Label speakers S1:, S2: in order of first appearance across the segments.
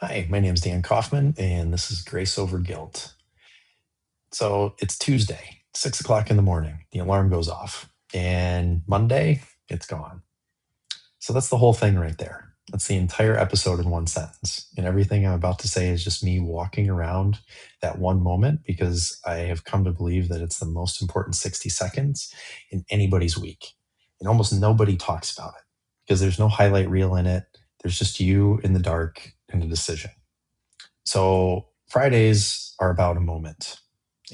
S1: Hi, my name's Dan Kaufman, and this is Grace Over Guilt. So it's Tuesday, 6 o'clock in the morning. The alarm goes off, and Monday, it's gone. So that's the whole thing right there. That's the entire episode in one sentence. And everything I'm about to say is just me walking around that one moment because I have come to believe that it's the most important 60 seconds in anybody's week. And almost nobody talks about it because there's no highlight reel in it. There's just you in the dark and a decision. So Fridays are about a moment.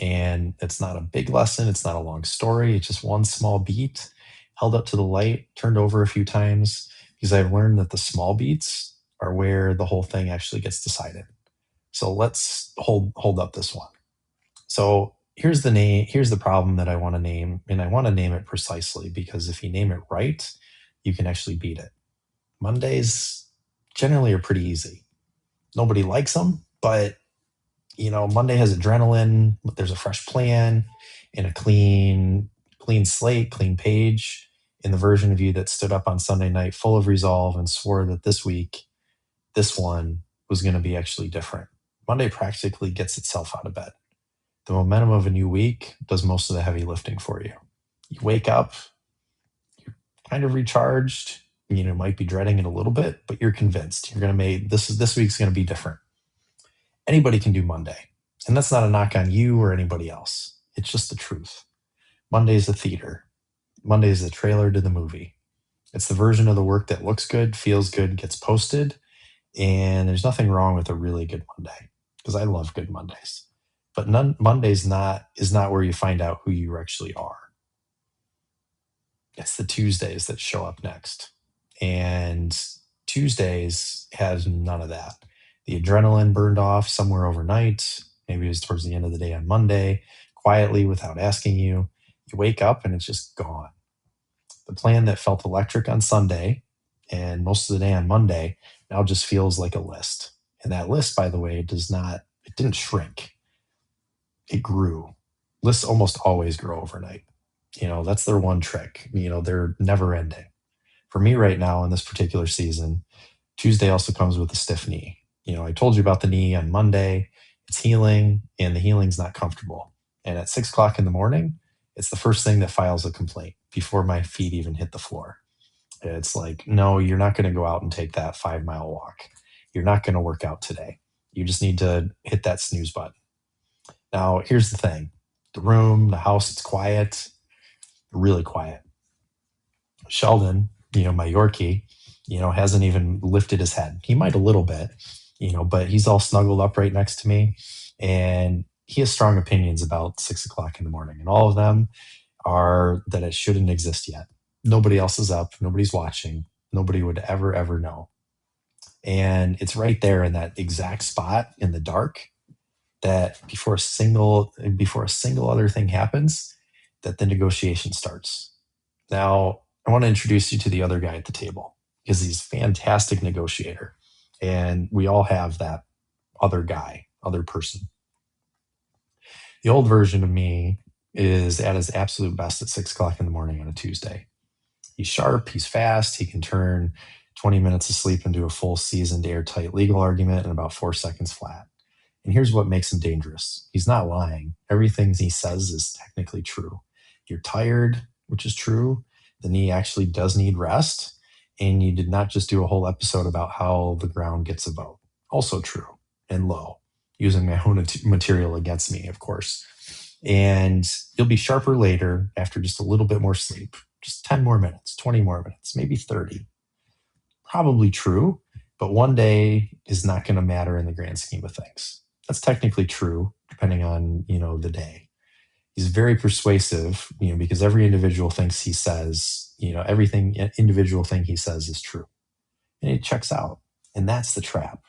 S1: And it's not a big lesson. It's not a long story. It's just one small beat held up to the light, turned over a few times, because I've learned that the small beats are where the whole thing actually gets decided. So let's hold up this one. So here's the name, here's the problem that I want to name, and I want to name it precisely because if you name it right, you can actually beat it. Mondays generally are pretty easy. Nobody likes them, but Monday has adrenaline, there's a fresh plan and a clean slate, clean page in the version of you that stood up on Sunday night full of resolve and swore that this week, this one was going to be actually different. Monday practically gets itself out of bed. The momentum of a new week does most of the heavy lifting for you. You wake up, you're kind of recharged, might be dreading it a little bit, but you're convinced you're going to make this week's going to be different. Anybody can do Monday. And that's not a knock on you or anybody else. It's just the truth. Monday is a theater. Monday is the trailer to the movie. It's the version of the work that looks good, feels good, gets posted, and there's nothing wrong with a really good Monday because I love good Mondays. But Monday's not where you find out who you actually are. It's the Tuesdays that show up next. And Tuesdays has none of that. The adrenaline burned off somewhere overnight. Maybe it was towards the end of the day on Monday, quietly without asking you. You wake up and it's just gone. The plan that felt electric on Sunday and most of the day on Monday now just feels like a list. And that list, by the way, it didn't shrink. It grew. Lists almost always grow overnight. That's their one trick. They're never ending. For me right now in this particular season, Tuesday also comes with a stiff knee. I told you about the knee on Monday. It's healing, and the healing's not comfortable. And at 6 o'clock in the morning, it's the first thing that files a complaint before my feet even hit the floor. It's like, no, you're not going to go out and take that 5 mile walk. You're not going to work out today. You just need to hit that snooze button. Now, here's the thing the room, the house, it's quiet, really quiet. Sheldon, my Yorkie, hasn't even lifted his head. He might a little bit, but he's all snuggled up right next to me. And he has strong opinions about 6 o'clock in the morning. And all of them are that it shouldn't exist yet. Nobody else is up. Nobody's watching. Nobody would ever know. And it's right there in that exact spot in the dark that before a single other thing happens, that the negotiation starts. Now, I want to introduce you to the other guy at the table because he's a fantastic negotiator. And we all have that other guy, other person. The old version of me is at his absolute best at 6 o'clock in the morning on a Tuesday. He's sharp, he's fast, he can turn 20 minutes of sleep into a full seasoned airtight legal argument in about 4 seconds flat. And here's what makes him dangerous. He's not lying. Everything he says is technically true. You're tired, which is true. The knee actually does need rest. And you did not just do a whole episode about how the ground gets a vote. Also true and low, using my own material against me, of course. And you'll be sharper later after just a little bit more sleep. Just 10 more minutes, 20 more minutes, maybe 30. Probably true, but one day is not going to matter in the grand scheme of things. That's technically true, depending on, the day. He's very persuasive, because every individual thinks he says, everything individual thing he says is true. And it checks out. And that's the trap.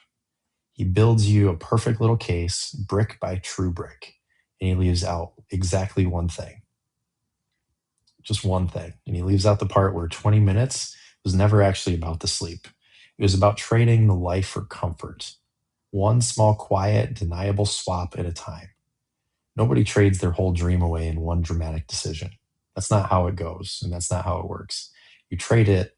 S1: He builds you a perfect little case, brick by true brick. And he leaves out exactly one thing. Just one thing. And he leaves out the part where 20 minutes was never actually about the sleep. It was about trading the life for comfort. One small, quiet, deniable swap at a time. Nobody trades their whole dream away in one dramatic decision. That's not how it goes, and that's not how it works. You trade it,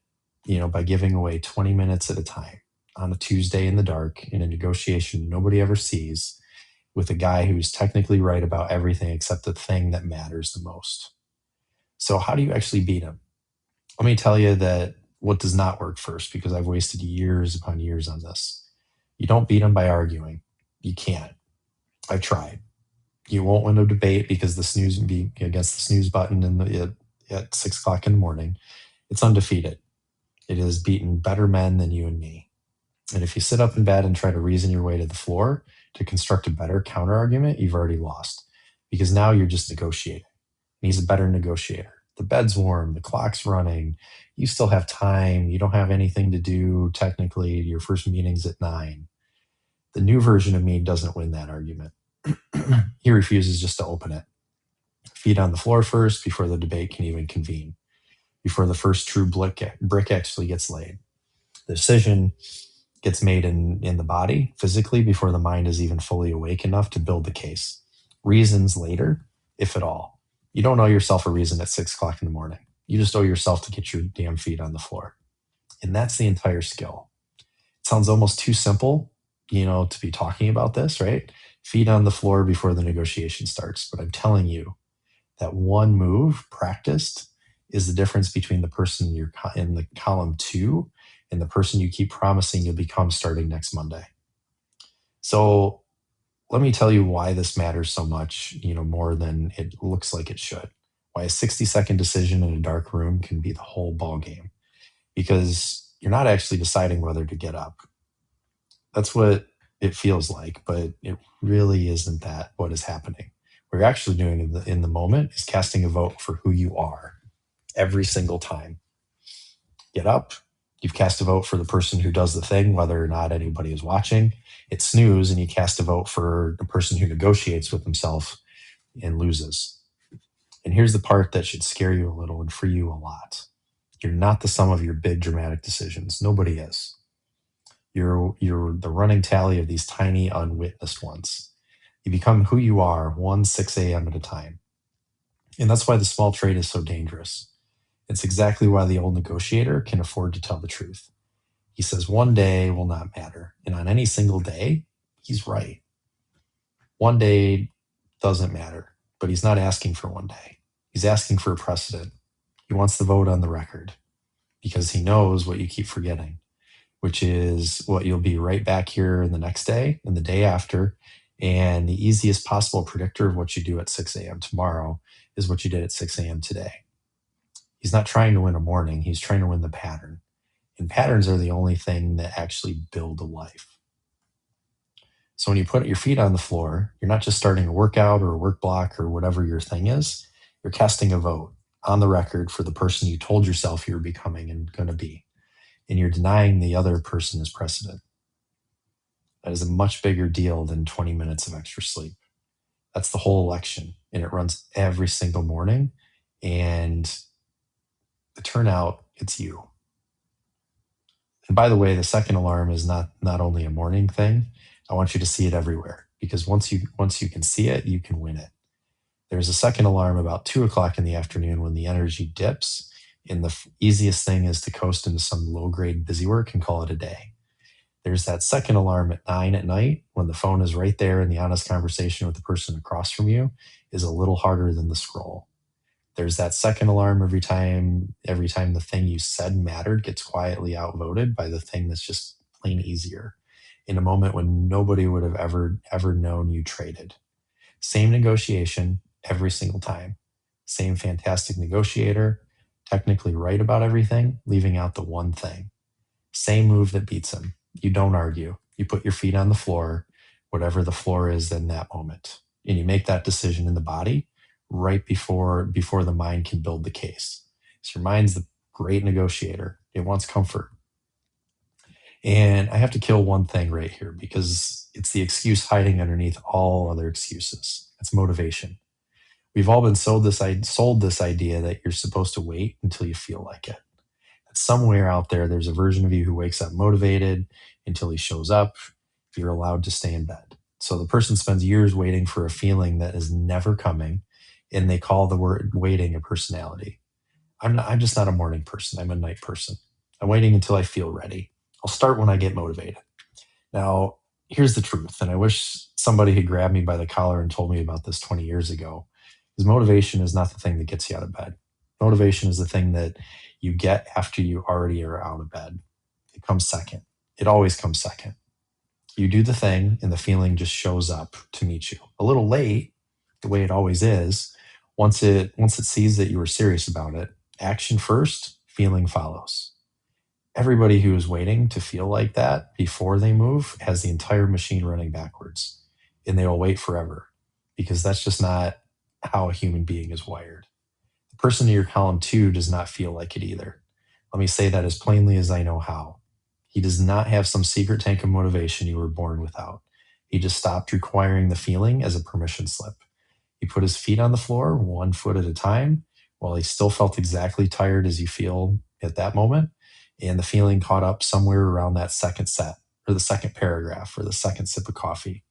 S1: by giving away 20 minutes at a time. on a Tuesday in the dark in a negotiation nobody ever sees with a guy who's technically right about everything except the thing that matters the most. So, how do you actually beat him? Let me tell you that what does not work first, because I've wasted years upon years on this. You don't beat him by arguing. You can't. I tried. You won't win a debate because the snooze be against the snooze button at 6 o'clock in the morning. It's undefeated. It has beaten better men than you and me. And if you sit up in bed and try to reason your way to the floor to construct a better counter argument, you've already lost, because now you're just negotiating. And he's a better negotiator. The bed's warm, the clock's running, you still have time, you don't have anything to do technically, your first meeting's at 9. The new version of me doesn't win that argument. He refuses just to open it. Feet on the floor first before the debate can even convene, before the first true brick actually gets laid. The decision gets made in the body physically before the mind is even fully awake enough to build the case. Reasons later, if at all. You don't owe yourself a reason at 6 o'clock in the morning. You just owe yourself to get your damn feet on the floor. And that's the entire skill. It sounds almost too simple, to be talking about this, right? Feet on the floor before the negotiation starts. But I'm telling you that one move practiced is the difference between the person you're in the column 2 and the person you keep promising you'll become starting next Monday. So let me tell you why this matters so much, more than it looks like it should. Why a 60-second decision in a dark room can be the whole ball game. Because you're not actually deciding whether to get up. That's what it feels like, but it really isn't that what is happening. What you're actually doing in the moment is casting a vote for who you are every single time. Get up. You've cast a vote for the person who does the thing, whether or not anybody is watching. It's snooze, and you cast a vote for the person who negotiates with himself and loses. And here's the part that should scare you a little and free you a lot. You're not the sum of your big dramatic decisions. Nobody is. You're the running tally of these tiny unwitnessed ones. You become who you are, 6 a.m. at a time. And that's why the small trade is so dangerous. It's exactly why the old negotiator can afford to tell the truth. He says one day will not matter. And on any single day, he's right. One day doesn't matter, but he's not asking for one day. He's asking for a precedent. He wants the vote on the record because he knows what you keep forgetting, which is what you'll be right back here in the next day and the day after. And the easiest possible predictor of what you do at 6 a.m. tomorrow is what you did at 6 a.m. today. He's not trying to win a morning. He's trying to win the pattern. And patterns are the only thing that actually build a life. So when you put your feet on the floor, you're not just starting a workout or a work block or whatever your thing is. You're casting a vote on the record for the person you told yourself you were becoming and going to be. And you're denying the other person as precedent. That is a much bigger deal than 20 minutes of extra sleep. That's the whole election. And it runs every single morning. And the turnout, it's you. And by the way, the second alarm is not only a morning thing. I want you to see it everywhere, because once you can see it, you can win it. There's a second alarm about 2 o'clock in the afternoon when the energy dips. And the easiest thing is to coast into some low-grade busy work and call it a day. There's that second alarm at 9 at night when the phone is right there and the honest conversation with the person across from you is a little harder than the scroll. There's that second alarm every time the thing you said mattered gets quietly outvoted by the thing that's just plain easier in a moment when nobody would have ever known you traded. Same negotiation every single time. Same fantastic negotiator, technically right about everything, leaving out the one thing. Same move that beats him. You don't argue. You put your feet on the floor, whatever the floor is in that moment. And you make that decision in the body right before the mind can build the case. So your mind's the great negotiator. It wants comfort. And I have to kill one thing right here because it's the excuse hiding underneath all other excuses. It's motivation. We've all been sold this idea that you're supposed to wait until you feel like it. That somewhere out there's a version of you who wakes up motivated until he shows up if you're allowed to stay in bed. So the person spends years waiting for a feeling that is never coming, and they call the word waiting a personality. I'm just not a morning person. I'm a night person. I'm waiting until I feel ready. I'll start when I get motivated. Now, here's the truth, and I wish somebody had grabbed me by the collar and told me about this 20 years ago. Because motivation is not the thing that gets you out of bed. Motivation is the thing that you get after you already are out of bed. It comes second. It always comes second. You do the thing, and the feeling just shows up to meet you. A little late, the way it always is. Once it sees that you were serious about it, action first, feeling follows. Everybody who is waiting to feel like that before they move has the entire machine running backwards, and they will wait forever because that's just not how a human being is wired. The person in your column two does not feel like it either. Let me say that as plainly as I know how. He does not have some secret tank of motivation you were born without. He just stopped requiring the feeling as a permission slip. He put his feet on the floor, one foot at a time, while he still felt exactly tired as you feel at that moment. And the feeling caught up somewhere around that second set, or the second paragraph, or the second sip of coffee.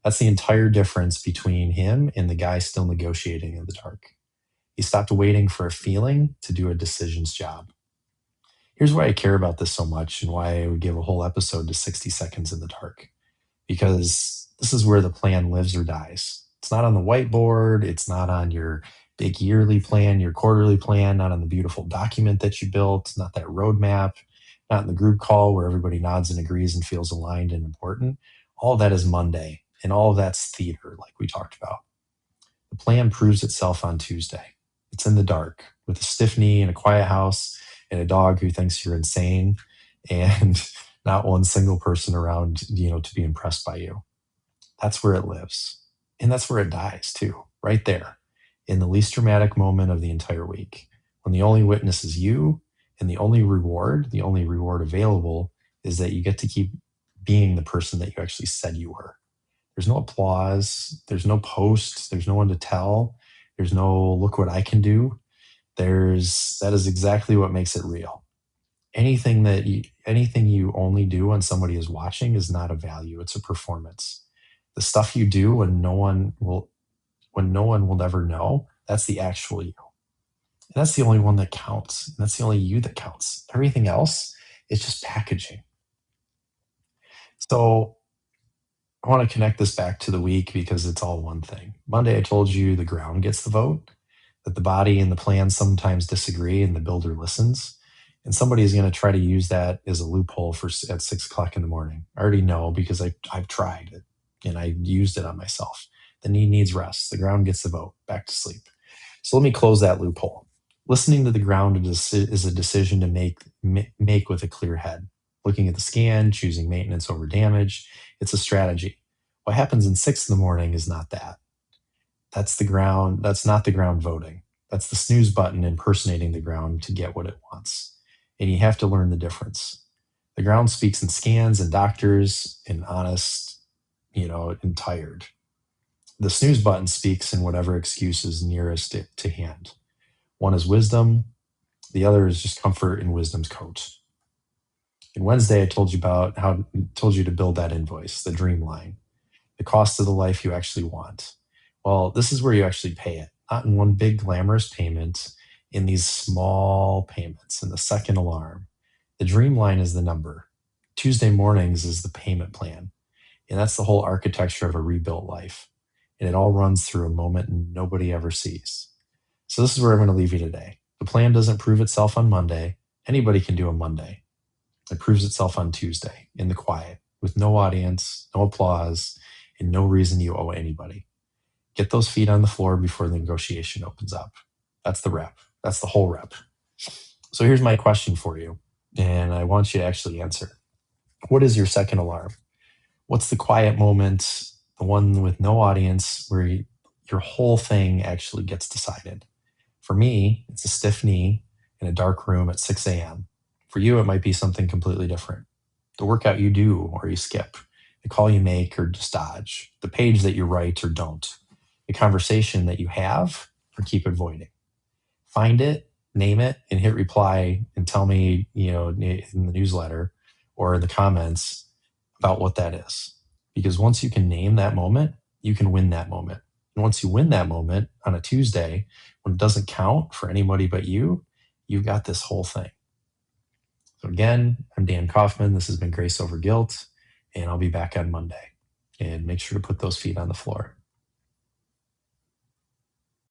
S1: That's the entire difference between him and the guy still negotiating in the dark. He stopped waiting for a feeling to do a decision's job. Here's why I care about this so much and why I would give a whole episode to 60 Seconds in the Dark. Because this is where the plan lives or dies. It's not on the whiteboard. It's not on your big yearly plan, your quarterly plan, not on the beautiful document that you built, not that roadmap, not in the group call where everybody nods and agrees and feels aligned and important. All of that is Monday, and all of that's theater, like we talked about. The plan proves itself on Tuesday. It's in the dark with a stiff knee in a quiet house and a dog who thinks you're insane and not one single person around, to be impressed by you. That's where it lives. And that's where it dies too, right there, in the least dramatic moment of the entire week, when the only witness is you and the only reward available is that you get to keep being the person that you actually said you were. There's no applause. There's no post. There's no one to tell. There's no look what I can do. That is exactly what makes it real. Anything you only do when somebody is watching is not a value. It's a performance. The stuff you do when no one will ever know, that's the actual you. And that's the only one that counts. And that's the only you that counts. Everything else is just packaging. So I want to connect this back to the week because it's all one thing. Monday, I told you the ground gets the vote, that the body and the plan sometimes disagree and the builder listens. And somebody is going to try to use that as a loophole at 6 o'clock in the morning. I already know because I've tried it and I used it on myself. The knee needs rest. The ground gets the vote. Back to sleep. So let me close that loophole. Listening to the ground is a decision to make with a clear head. Looking at the scan, choosing maintenance over damage. It's a strategy. What happens in 6 in the morning is not that. That's the ground. That's not the ground voting. That's the snooze button impersonating the ground to get what it wants. And you have to learn the difference. The ground speaks in scans and doctors and honest, and tired. The snooze button speaks in whatever excuse is nearest it to hand. One is wisdom. The other is just comfort in wisdom's coat. And Wednesday, I told you to build that invoice, the Dreamline, the cost of the life you actually want. Well, this is where you actually pay it, not in one big glamorous payment, in these small payments, in the second alarm. The Dreamline is the number. Tuesday mornings is the payment plan. And that's the whole architecture of a rebuilt life. And it all runs through a moment nobody ever sees. So this is where I'm going to leave you today. The plan doesn't prove itself on Monday. Anybody can do a Monday. It proves itself on Tuesday in the quiet with no audience, no applause, and no reason you owe anybody. Get those feet on the floor before the negotiation opens up. That's the rep. That's the whole rep. So here's my question for you, and I want you to actually answer. What is your second alarm? What's the quiet moment, the one with no audience, where your whole thing actually gets decided? For me, it's a stiff knee in a dark room at 6 a.m. For you, it might be something completely different. The workout you do or you skip, the call you make or just dodge, the page that you write or don't, the conversation that you have or keep avoiding. Find it, name it, and hit reply and tell me, in the newsletter or in the comments about what that is. Because once you can name that moment, you can win that moment. And once you win that moment on a Tuesday, when it doesn't count for anybody but you, you've got this whole thing. So again, I'm Dan Kaufman. This has been Grace Over Guilt, and I'll be back on Monday. And make sure to put those feet on the floor.